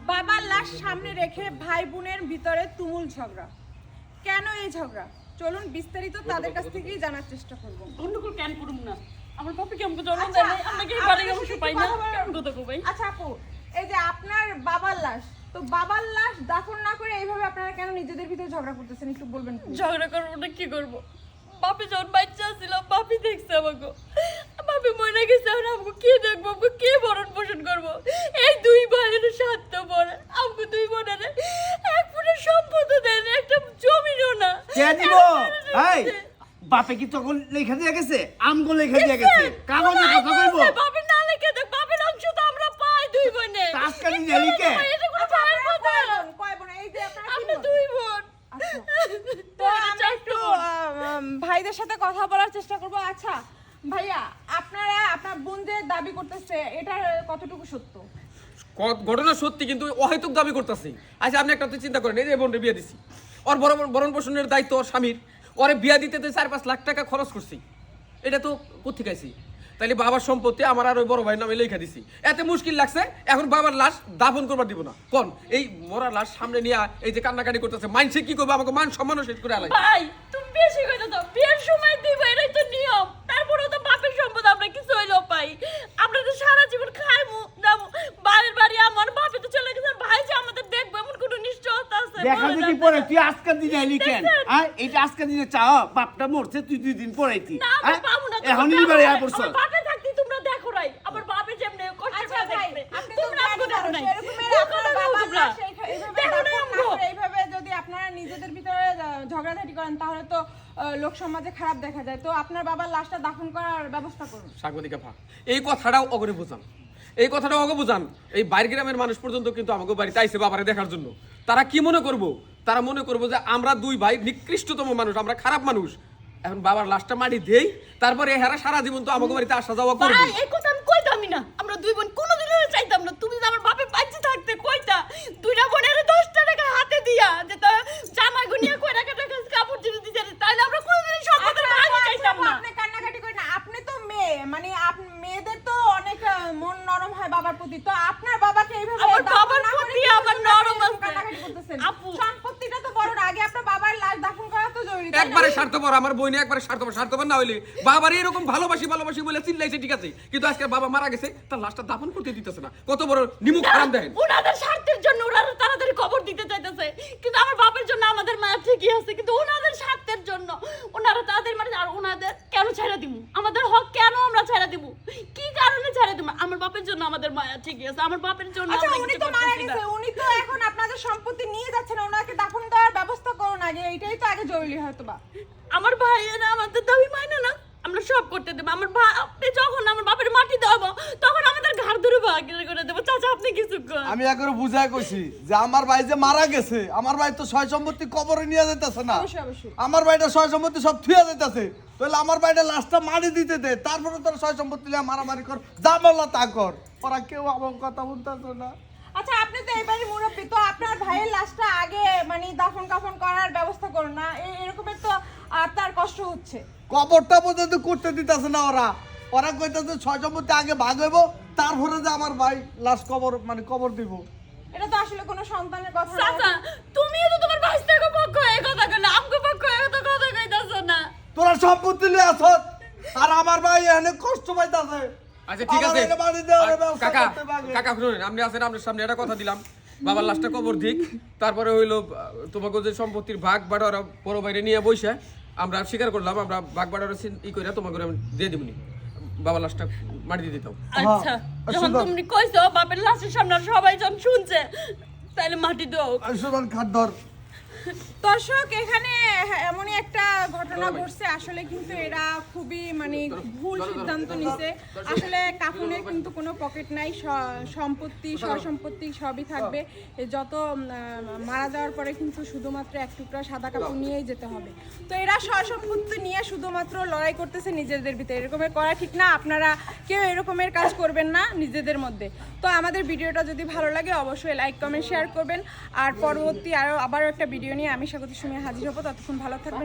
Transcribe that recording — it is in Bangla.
বাবার লাশ সামনে রেখে ভাই বোনের ভিতরে তুমুল ঝগড়া। কেন এই ঝগড়া? চলুন বিস্তারিত তাদের কাছ থেকেই জানার চেষ্টা করব। গন্ডগোল কেন করুম না? আমার বাপে কেমন জন্ম দেয় নাই, আমরা কি বাড়ি অংশ পাই না? কেন কথা কো ভাই? আচ্ছা আপু, এই যে আপনার বাবার লাশ, তো বাবার লাশ দাফন না করে এইভাবে আপনারা কেন নিজেদের ভিতরে ঝগড়া করতেছেন একটু বলবেন? ঝগড়া করবো না, কি করবো? বাপে যখন বাচ্চা ছিল বাপি দেখছে আমাকে, বাপে মরে গেছে, আর আমাকে কে দেখবো, আমাকে কে ভরণ পোষণ করবো? এই দুই ভাইয়ের স্বার্থ পর আমাকে দুই বোনের এক ফুটের সম্পদ দেন, একটা জমিরও না। কে দিব? এই বাপে কি তখন লেখা দিয়ে গেছে? আমগো লেখা দিয়ে গেছে, কাগজে কথা কইবো? বাপে না লেখে দেখ, বাপের অংশ তো আমরা পাই দুই বোনে। টাসকানি নেলিকে এটা কোনো ভাইয়ের কথা না। কয় বোন? এই যে আপনারা আমরা দুই বোন। তো আমরা একটু ভাইদের সাথে কথা বলার চেষ্টা করব। আচ্ছা ভাইয়া, আপনারা আপনার বোন যে দাবি করতেছে এটা কতটুকু সত্য? ঘটনা সত্যি, কিন্তু অহেতুক দাবি করতেছি। আচ্ছা আপনি একটা তো চিন্তা করেন, এই যে বোনরে বিয়ে দিছি, ওর ভরণ পোষণের দায়িত্ব ওর স্বামীর, ওরে বিয়া দিতে তো 4-5 লাখ টাকা খরচ করছি, এটা তো কোথেকে আইছি? তাইলে বাবার সম্পত্তি আমার আর ওই বড় ভাইয়ের নামে লেখা দিছি, এতে মুশকিল লাগছে। এখন বাবার লাশ দাফন করবার দিব না, কোন এই মরা লাশ সামনে নিয়ে এই যে কান্নাকাটি করতেছে, মানছে কি করবে? আমাকে মান সম্মানও শেষ করে আলাই। ভাই তুমি বেশি কইতে দাও, বিয়ের সময় দিব, এটাই তো নিয়ম। তারপরেও তো বাপের সম্পদ আমরা কিছু হইলেও পাই। আমরা তো সারা জীবন খাইমু দামু, বাড়ির বাড়ি আমার বাপে তো চলে গেছে, ভাই যে আমাদের দেখবো এমন কোনো নিশ্চয়তা আছে? দেখা দেখি পরে তুই আজকে দিনে আইলি কেন? হ্যাঁ এইটা আজকে দিনে চাও, বাপটা মরছে তুই 2 দিন পরে আইতি। না আমি পাবো না, এখন নিবারে আয় পড়ছ। আমার বাপে থাকতে তোমরা দেখো রাই, আমার বাপে যেমনে কষ্ট আচ্ছা করে ভাই, দেখবে, আপনি তো তোমরা আমাকে দেখো নাই। সেরকমের দেখো আপনার না বাবার তোমরা। লাশ এইভাবে দেখো না দাফন না আমগো। করে এইভাবে যদি আপনারা নিজেদের ভিতরে ঝগড়াঝাটি করেন তাহলে তো লোক সমাজে খারাপ দেখা যায়। তো আপনার বাবার লাশটা দাফন করার ব্যবস্থা করুন। সাংবাদিকা ভা এই কথাটাও অগরে বুঝান, এই কথাটাও অগে বুঝান। এই বাইরের গ্রামের মানুষ পর্যন্ত কিন্তু আমাকে বাড়িতে আইসে বাবারে দেখার জন্য। তারা কি মনে করব? তারা মনে করবো যে আমরা দুই ভাই নিকৃষ্টতম মানুষ, আমরা খারাপ মানুষ। এখন বাবার লাশটা মাটি দেই, তারপরে এরা সারা জীবন তো আমাকে বাড়িতে আসা যাওয়া করবে। ভাই এই কথা আমি কইতামই না, আমরা দুই বোন কোনোদিনও চাইতাম না। তুমি যে আমার বাপে বাঁচে থাকতে কইতা, দুইটা বোনের 10টা টাকা হাতে দিয়া যে তা জামা গুনিয়া কইরা কাটা কাপড় দিতে দিতে, তাইলে আমরা কোনোদিন সম্পদের ভাগ চাইতাম না। আপনি কান্নাকাটি করেন না, আপনি তো মেয়ে, মানে মেয়েদের তো অনেক মন নরম হয় বাবার প্রতি। তো আপনার বাবাকে এইভাবে আমার দাফন বাবার না করে প্রতি কি আমার আপনি নরম আছে। কান্নাকাটি করতেছেন? আপু। সম্পত্তিটা তো বড় না, আগে আপনার বাবার লাশ দাফন করা তো জরুরি, তাই না? একবারে স্বার্থপর আমার বইনে, একবারে স্বার্থপর না হইলে বাবার এরকম ভালোবাসি বলে চিল্লাইছে, ঠিক আছে, কিন্তু আজকে বাবা মারা গেছে, তার লাশটা দাফন করতে দিতেছে না। কত বড় নিমুখ হারাম দেখেন। ওনাদের স্বার্থের জন্য ওরা তাড়াতাড়ি কবর দিতে চাইতেছে, কিন্তু আমার বাপের জন্য আমাদের মায়া ঠিকই আছে, কিন্তু ওনাদের স্বার্থের জন্য ওনারা তাদের মানে, আর ওনাদের কেন ছাড়া দিব? আমাদের হক কেন আমরা ছাড়া দিব? কি কারণে ছাড়া দিব? আমার বাপের জন্য আমাদের মায়া ঠিকই আছে, আমার বাপের জন্য আচ্ছা আমরা উনি কিছু তো মারা করতেছি না। গেছে, উনি তো এখন আপনাদের সম্পত্তি নিয়ে যাচ্ছেন, ওনাকে দাফন দেওয়ার ব্যবস্থা করুন আগে, এটাই তো আগে জরুরি হয়তো বা। আমার ভাইয়েরা আমাদের দাবি মানে না, আমরা সব করতে দেবো। আমার বাপে যখন আমার বাপের মাটি দেবো তখন আমাদের ঘাড় ধরে ভাগ করে দেবো। চাচা আপনি কিছু কর। আমি একবার বুঝাই কইছি যে আমার ভাই যে মারা গেছে, আমার ভাই তো সয় সম্পত্তি কবরে নিয়ে যেতেছে না, অবশ্যই অবশ্যই। আমার ভাইটা সয় সম্পত্তি সব থুয়া যেতেছে। তাহলে আমার ভাইটা লাশটা মারি দিতে দে, তারপরে তোর সয় সম্পত্তি নিয়ে মারামারি কর, যা বললা তা কর। ওরা কেউ আমার কথা শুনতেছে না। আচ্ছা আপনি তো এবারে মুরব্বী, তো আপনার ভাইয়ের লাশটা আগে মানে দাফন কাফন করার ব্যবস্থা করুন না, এরকমের তো তার কষ্ট হচ্ছে। কবরটা পর্যন্ত করতে দিতেছে না ওরা। ওরা কইতেছে সয় সম্পত্তি আগে ভাগ হইব, তারপরে যে আমার ভাই লাশ কবর দিব। এটা তো আসলে কোনো সন্তানের কথা না। চাচা তুমিও তো তোমার ভাইস্তার পক্ষ হয়ে কথা কইলে, আমগো পক্ষ হয়ে তো কথা কইতাছো না। তোরা সম্পত্তি লিয়ে আসত, আর আমার ভাই এখানে কষ্ট পাইতাছে। আচ্ছা ঠিক আছে আমার এনে বাড়ি দেওয়ার ব্যবস্থা কাকা, করতে পারবে। কাকা শুনুন, আপনি আছেন, আপনার সামনে একটা কথা দিলাম, বাবার লাশটা কবর দিক, তারপরে হইলো তোমাকে যে সম্পত্তির ভাগ বাড়ারা বড় বাইরে নিয়ে বসে আমরা স্বীকার করলাম, আমরা ভাগ বাড়ারা ই করে তোমাকে আমি দিয়ে দিবনি, বাবার লাশটা মাটি দিয়ে দিতাম। আচ্ছা যখন সুন্দর। তুমি কইছো বাপের লাশের সামনে সবাই যখন শুনছে, তাহলে মাটি দাও। আয়ুষ্মান খাদ্যর দর্শক এখানে এমনই একটা ঘটনা ঘটছে, আসলে কিন্তু এরা খুবই মানে ভুল সিদ্ধান্ত নিছে। আসলে কাফনের কিন্তু কোনো পকেট নাই, সম্পত্তি সম্পত্তি সবই থাকবে। যত মারা যাওয়ার পরে কিন্তু শুধুমাত্র এক টুকরা সাদা কাপড় নিয়েই যেতে হবে। তো এরা সম্পত্তি নিয়ে শুধুমাত্র লড়াই করতেছে নিজেদের ভিতরে, এরকমের করা ঠিক না। আপনারা কেউ এরকমের কাজ করবেন না নিজেদের মধ্যে। তো আমাদের ভিডিওটা যদি ভালো লাগে অবশ্যই লাইক কমেন্ট শেয়ার করবেন। আর পরবর্তী আবারও একটা ভিডিও নিয়ে আমি স্বাগত সুমি হাজির হবো। ততক্ষণ ভালো থাকবেন।